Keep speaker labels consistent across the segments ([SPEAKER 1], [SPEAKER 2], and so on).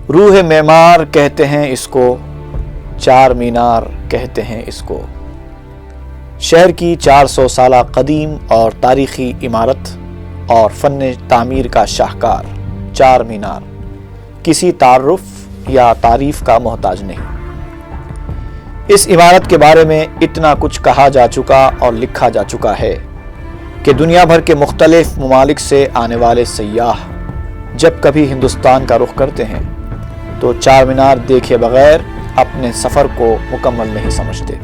[SPEAKER 1] روح معمار کہتے ہیں اس کو، چار مینار کہتے ہیں اس کو۔ شہر کی 400 سالہ قدیم اور تاریخی عمارت اور فن تعمیر کا شاہکار چار مینار کسی تعارف یا تعریف کا محتاج نہیں۔ اس عمارت کے بارے میں اتنا کچھ کہا جا چکا اور لکھا جا چکا ہے کہ دنیا بھر کے مختلف ممالک سے آنے والے سیاح جب کبھی ہندوستان کا رخ کرتے ہیں تو چار مینار دیکھے بغیر اپنے سفر کو مکمل نہیں سمجھتے۔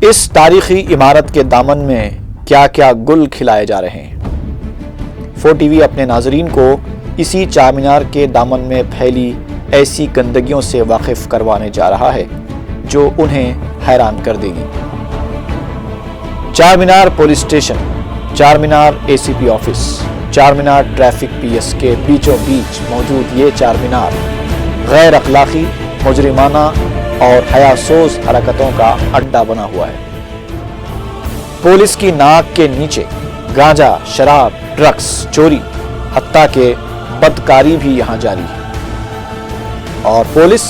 [SPEAKER 1] اس تاریخی عمارت کے دامن میں کیا کیا گل کھلائے جا رہے ہیں۔ 4TV اپنے ناظرین کو اسی چار مینار کے دامن میں پھیلی ایسی گندگیوں سے واقف کروانے جا رہا ہے جو انہیں حیران کر دے گی۔ چار مینار پولیس اسٹیشن، چار مینار ACP آفس، چار مینار ٹریفک PS کے بیچوں بیچ موجود یہ چار مینار غیر اخلاقی، مجرمانہ اور حیاسوز حرکتوں کا اڈا بنا ہوا ہے۔ پولیس کی ناک کے نیچے گانجا، شراب، ڈرگس، چوری، حتیٰ کہ بدکاری بھی یہاں جاری ہے، اور پولیس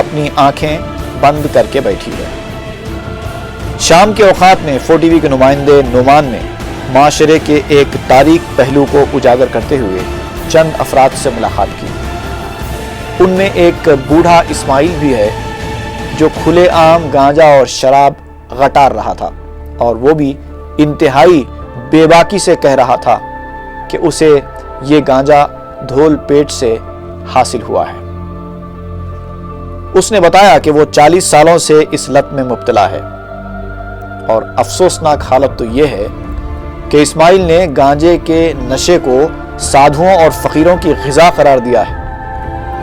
[SPEAKER 1] اپنی آنکھیں بند کر کے بیٹھی ہے۔ شام کے اوقات میں 4TV کے نمائندے نعمان نے معاشرے کے ایک تاریک پہلو کو اجاگر کرتے ہوئے چند افراد سے ملاقات کی۔ ان میں ایک بوڑھا اسماعیل بھی ہے جو کھلے عام گانجا اور شراب غٹار رہا تھا، اور وہ بھی انتہائی بے باکی سے کہہ رہا تھا کہ اسے یہ گانجا دھول پیٹ سے حاصل ہوا ہے۔ اس نے بتایا کہ وہ 40 سالوں سے اس لت میں مبتلا ہے، اور افسوسناک حالت تو یہ ہے کہ اسماعیل نے گانجے کے نشے کو سادھوؤں اور فقیروں کی غذا قرار دیا ہے،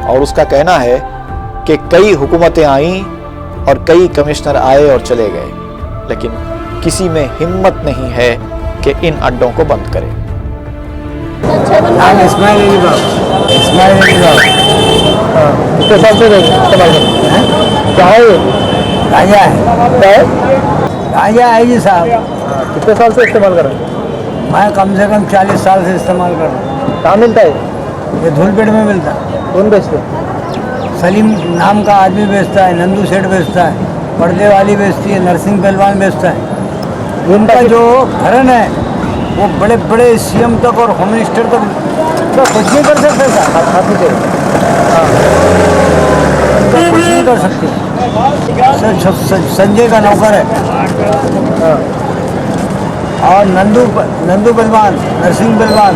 [SPEAKER 1] اور اس کا کہنا ہے کہ کئی حکومتیں آئیں اور کئی کمشنر آئے اور چلے گئے، لیکن کسی میں ہمت نہیں ہے کہ ان اڈوں کو بند کرے۔
[SPEAKER 2] کتنے سال سے استعمال کرتے ہیں؟ کیا ہے یہ؟ گانجا ہے۔ گانجا ہے جی صاحب۔ کتنے سال سے استعمال کر رہے ہیں؟ میں کم سے کم 40 سال سے استعمال کر رہا ہوں۔ کہاں ملتا ہے یہ؟ دھول پیٹ میں ملتا ہے۔ کون بیچتے ہیں؟ سلیم نام کا آدمی بیچتا ہے، نندو سیٹھ بیچتا ہے، پردے والی بیچتی ہے، نرسنگ پہلوان بیچتا ہے۔ ان کا جو گھرن ہے وہ بڑے بڑے CM تک اور ہوم منسٹر تک کچھ نہیں کر سکتے کچھ نہیں کر سکتے۔ سنجے کا نوکر ہے، اور نندو پہلوان، نرسنگ پہلوان،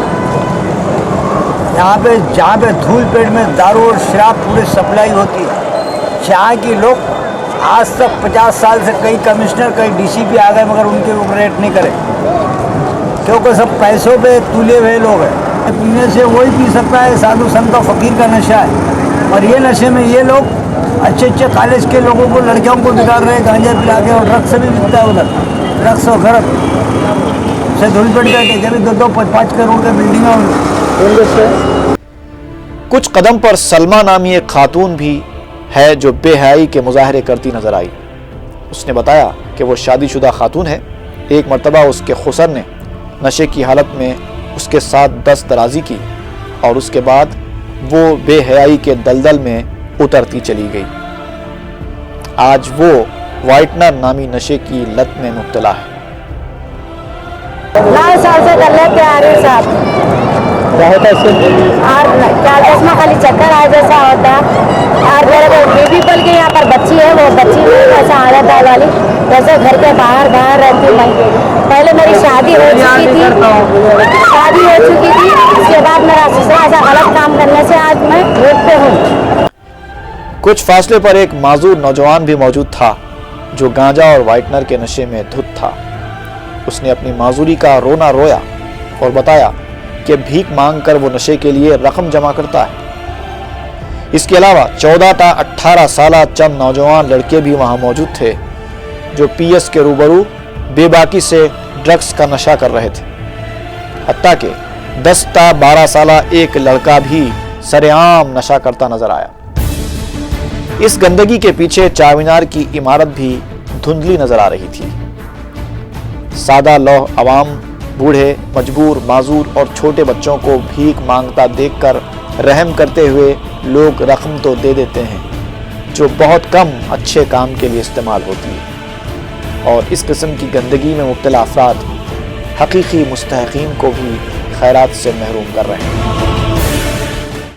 [SPEAKER 2] یہاں پہ جہاں پہ دھول پیٹ میں دارو اور شراب پورے سپلائی ہوتی ہے، یہاں کی لوگ آج تک 50 سال سے کئی کمشنر کئی DCP آ گئے مگر ان کے اوپر ریٹ نہیں کرے، کیونکہ سب پیسوں پہ تولے ہوئے لوگ ہیں۔ پینے سے وہی پی سکتا ہے، سادھو سنت اور فقیر کا نشہ ہے، اور یہ نشے میں یہ لوگ اچھے اچھے کالج کے لوگوں کو، لڑکیوں کو بگاڑ رہے ہیں گانجا پلا کے، اور ڈرگس بھی بکتا ہے ادھر، ڈرگس اور گھر سے دھول پیٹ کر کے جبھی 2-5 کروڑ کے بلڈنگوں۔
[SPEAKER 1] کچھ قدم پر سلمہ نامی ایک خاتون بھی ہے جو بے حیائی کے مظاہرے کرتی نظر آئی۔ اس نے بتایا کہ وہ شادی شدہ خاتون ہے۔ ایک مرتبہ اس کے خسر نے نشے کی حالت میں اس کے ساتھ دست درازی کی، اور اس کے بعد وہ بے حیائی کے دلدل میں اترتی چلی گئی۔ آج وہ وائٹنر نامی نشے کی لت میں مبتلا ہے۔
[SPEAKER 3] 9 سال سے کر لیتے آ رہے صاحب،
[SPEAKER 2] کیا ہوتا ہے اس سے؟
[SPEAKER 3] اور کیا چشمہ خالی چکر آ جیسا ہوتا ہے، اور میرے کو بیبی پل کے یہاں پر بچی ہے، وہ بچی بھی ایسا عادت ہے والی، جیسے گھر کے باہر رہتی ہوں میں۔ پہلے میری شادی ہو چکی تھی، اس کے بعد میرا سسرا ایسا غلط کام کرنے سے آج میں روڈ پہ ہوں۔
[SPEAKER 1] کچھ فاصلے پر ایک معذور نوجوان بھی موجود تھا جو گانجا اور وائٹنر کے نشے میں دھت تھا۔ اس نے اپنی معذوری کا رونا رویا اور بتایا کہ بھیک مانگ کر وہ نشے کے لیے رقم جمع کرتا ہے۔ اس کے علاوہ 14 تا 18 سالہ چند نوجوان لڑکے بھی وہاں موجود تھے جو PS کے روبرو بے باکی سے ڈرگس کا نشہ کر رہے تھے، حتیٰ کہ 10 تا 12 سالہ ایک لڑکا بھی سر عام نشہ کرتا نظر آیا۔ اس گندگی کے پیچھے چار مینار کی عمارت بھی دھندلی نظر آ رہی تھی۔ سادہ لوح عوام، بوڑھے، مجبور، معذور اور چھوٹے بچوں کو بھیک مانگتا دیکھ کر رحم کرتے ہوئے لوگ رقم تو دے دیتے ہیں جو بہت کم اچھے کام کے لیے استعمال ہوتی ہے، اور اس قسم کی گندگی میں مبتلا افراد حقیقی مستحقین کو بھی خیرات سے محروم کر رہے ہیں۔